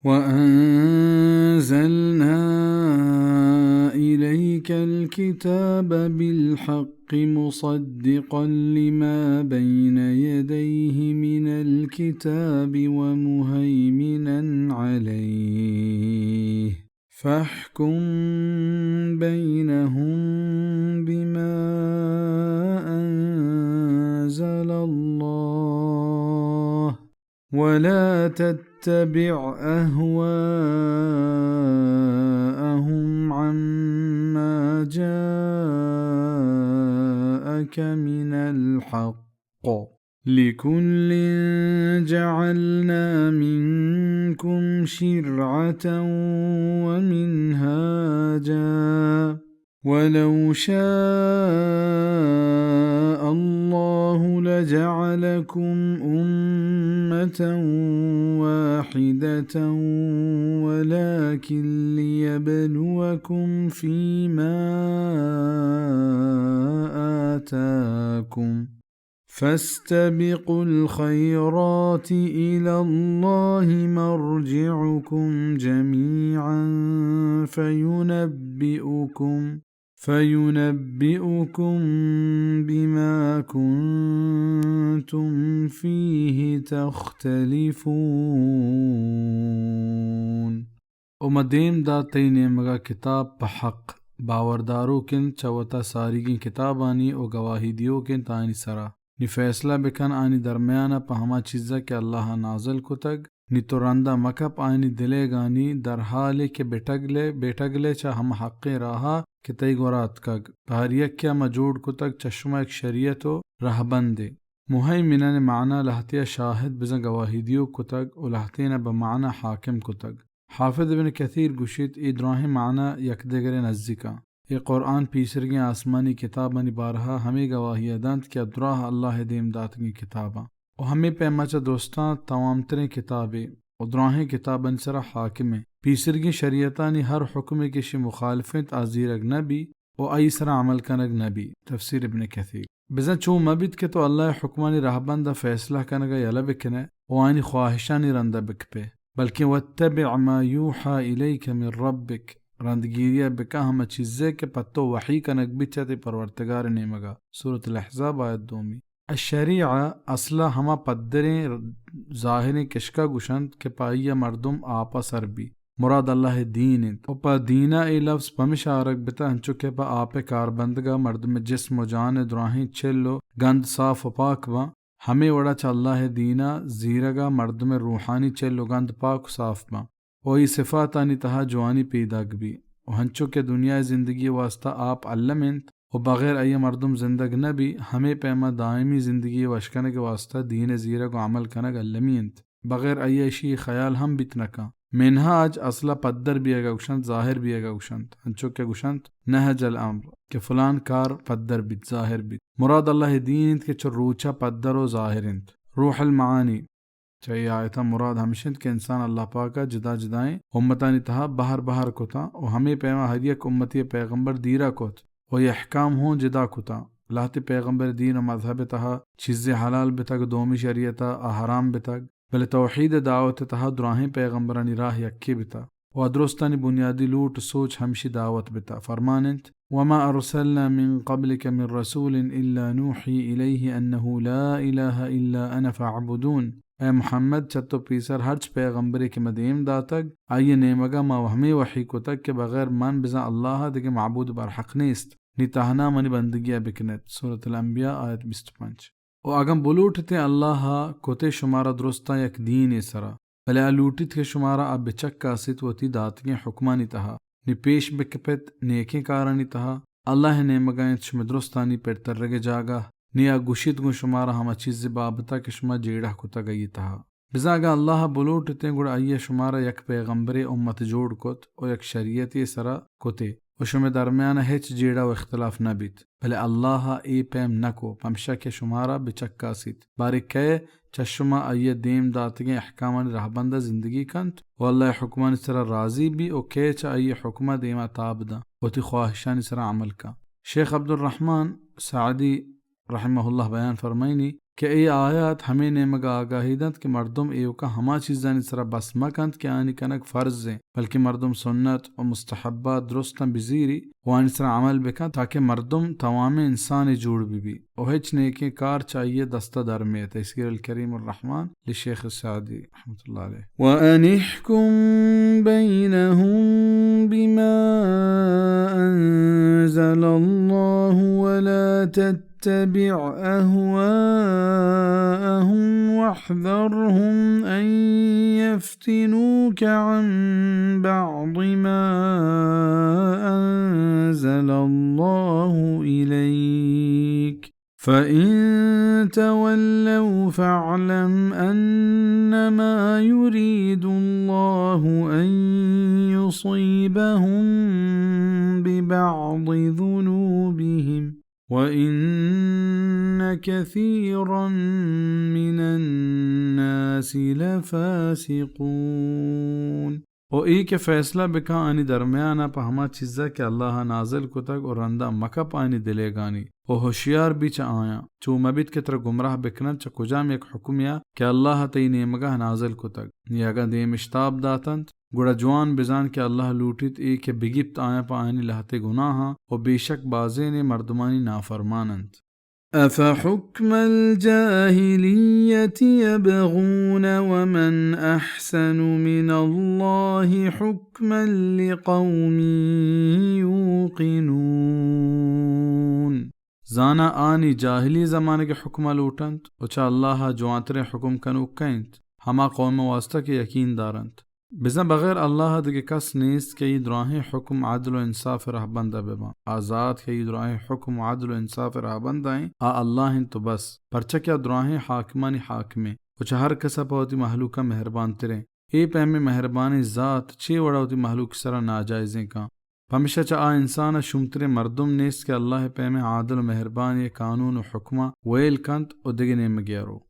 وأنزلنا إليك الكتاب بالحق مصدقا لما بين يديه من الكتاب ومهيمنا عليه فاحكم بينهم بما أنزل الله ولا تتبع أهواءهم عما جاءك من الحق لكل جعلنا منكم شرعة ومنهاجا ولو شاء الله لجعلكم أمة واحدة ولكن ليبلوكم فيما آتاكم فاستبقوا الخيرات إلى الله مرجعكم جميعا فينبئكم بما كنتم فيه تختلفون. ومدیم دا تینے مگا کتاب بحق باوردارو کن چوتا ساری کی کتابانی و گواہی دیو کن تانی سرا نی فیصلہ بکن آنی درمیانا پا ہما چیزا کہ اللہ نازل کتگ نی تو رندہ مکپ آنی دلے گانی در حالے کے بیٹگلے چا ہم حق راہا کہ تی گورات کگ پہر یک کیا مجوڑ کتگ چشمہ ایک شریعت و رہبندے مہیمنن معنی لہتیا شاہد بزن گواہی دیو کتگ و لہتین بمعنی حاکم کتگ. حافظ ابن کثیر گوشت ای دراہیں معنی یک دگر نزدیکا یہ قرآن پیسرگی آسمانی کتابانی بارہا ہمیں گواہی ادانت کیا دراہ اللہ دیم داتگی کتاباں و ہمیں پیمچہ دوستان تمام ترین کتابیں و دراہیں کتابن سرا حاکمیں پیسرگی شریعتانی ہر حکم کشی مخالفت آزیرگ نبی و ای سرا عمل کنگ نبی. تفسیر ابن کثیر بزن چو مبید کہ تو اللہ حکمانی رہبندہ فیصلہ کنگا یلا بکنے و آئینی خواہشانی رندہ بک پہ بلکہ واتبع ما یوحا الیک من ربک رندگیریہ بکا ہم چیزے کے پتو وحی کنک بچتے پرورتگار نیمگا. سورة الاحزاب آیت 2. الشریعہ اصلا ہما پدریں ظاہریں کشکا گوشند کہ پائیہ مردم آپا سر بھی مراد اللہ دین و پا دینا ای لفظ پمش آرک بتا ہنچو کہ پا آپ کاربندگا مردم جسم و جان دراہیں چلو گند صاف و پاک با ہمیں وڑا چا اللہ دینا زیرگا مردم روحانی چلو گند پاک و صاف با و ای صفاتانی تہا جوانی پیداگ بھی و ہنچو کہ دنیا زندگی واسطہ آپ علمنت و بغیر ای مردم زندگ نبی ہمیں پیما دائمی زندگی وشکن کے واسطہ دین زیرگ و عمل کنگ علمینت بغیر ای شی خیال ہم بیتنکا منہاج اصلا پدر بھی اگا گوشند ظاہر بھی اگا گوشند ہنچو کہ گوشند نہج الامر کہ فلان کار پدر بیت ظاہر بیت مراد اللہ دینت کہ چو روچا پدر و ظاہرنت. روح المعانی چاہیے آیتا مراد ہمشند کہ انسان اللہ پاکا جدا جدائیں امتانی تہا بہر کتا و ہمیں پیما ہر یک امتی پیغمبر دیرا کت و یہ احکام ہوں جدا کتا لاہتی پیغمبر دین و مذہب تہا چیز حلال بتگ دومی شریعتا حرام بتگ بلے توحید دعوت تہا دراہیں پیغمبرانی راہ یکی بتا و درستانی بنیادی لوٹ سوچ ہمشی دعوت بتا فرماننت وما ارسلنا من قبلك من رسول الا نوحی الیہ انه لا الہ الا انا فاعبدون. اے محمد چتو پیسر ہرچ پیغمبری کے مدیم داتگ آئیے نیمگا ما ہمیں وحی کو تک کہ بغیر من بزا اللہ دیکھ معبود برحق نیست نی تہنا منی بندگیہ بکنت. سورة الانبیاء آیت 25. و اگم بلوٹتے اللہ کوتے شمارا درستا یک دین سرا بلے الوٹت کے شمارا اب بچک کاسیت وتی داتگیں حکمانی تہا نی پیش بکپت نیکیں کارانی تہا اللہ نے مگائیں شم درستانی پر ترگے جاگا نیا گوشت گو شمارا ہما چیز بابتا کہ شما جیڑا کتا گئی تہا بزاگا اللہ بلوٹتے گوڑا آئیے شمارا یک پیغمبر امت جوڑ کت و یک شریعتی سرا کتے و شما درمیان ہیچ جیڑا و اختلاف نہ بیت بھلے اللہ ای پیم نکو پمشا کے شمارا بچکا سیت بارک کہے چشما آئیے دیم داتگیں احکامان رہبندہ زندگی کنت و اللہ حکمان سرا راضی بھی و کہے چا آئیے حکمہ دیما تاب دا و تی خواہشان سرا عمل کا. شیخ عبدالرحمن سعدی رحمہ اللہ بیان فرمائنی کہ ای آیات ہمیں نیمگا آگاہی دند کہ مردم ایو کا ہما چیزانی سرا بس مکند کہ آنی کنک فرض ہیں، بلکہ مردم سنت و مستحبات درستن بزیری وانی سرا عمل بکن تاکہ مردم تمام انسان جوڑ بھی او ہچ نیکی کار چاہیے دستہ درمی تفسیر الکریم الرحمن لشیخ السعدی رحمۃ اللہ علیہ۔ وَأَنِ احْكُم بَيْنَهُم بِمَا أَنزَلَ اللَّهُ وَلَا تَتَّبِعْ أَهْوَاءَهُمْ وَاحْذَرْهُمْ أَن يَفْتِنُوكَ عَن بَعْضِ مَا أَنزَلَ اللَّهُ إِلَيْكَ فَإِن تَوَلَّوْا فَاعْلَمْ أَنَّمَا يُرِيدُ اللَّهُ أَن يُصِيبَهُم بِبَعْضِ ذُنُوبِهِمْ وَإِنَّ كَثِيرًا مِّنَ النَّاسِ لَفَاسِقُونَ۔ او ای کہ فیصلہ بکا آنی درمیانا پا ہما چیزا کہ اللہ نازل کو تک اور رندہ مکہ پانی دلے گانی او ہوشیار بھی چا آیا چو مبید کے تر گمراہ بکنن چا کجام ایک حکمیا کہ اللہ تی نیمگہ نازل کو تک نیاگا دیم اشتاب داتند گوڑا جوان بزان کہ اللہ لوٹیت ای کہ بگیبت آیا پا آنی لہتے گناہاں او بے شک بازین مردمانی نافرمانند۔ أَفَحُكْمَ الْجَاهِلِيَّةِ يَبْغُونَ وَمَنْ أَحْسَنُ مِنَ اللَّهِ حُكْمًا لِقَوْمٍ يُوقِنُونَ۔ زانا آنی جاہلی زمانے کے حکمہ لوٹنت وچا اللہ جوانتر حکم کنو کینت ہما قوم واسطہ کے یقین دارنت بزن بغیر اللہ دے کس نیست کہ یہ دراہیں حکم عدل و انصاف رہ بندہ ببا آزاد کہ یہ دراہیں حکم عدل و انصاف رہ بندائیں اللہ ہیں تو بس پرچہ کیا دراہیں حاکمانی حاکمیں وچا ہر کسا پاوتی محلوکہ مہربان تریں اے پہمیں مہربانی ذات چے وڑا ہوتی محلوک سرا ناجائزیں کان پمشہ چا انسان شمتر مردم نیست کہ اللہ پہمیں عادل و مہربانی قانون و حکمہ ویل کنت و دگنے مگیارو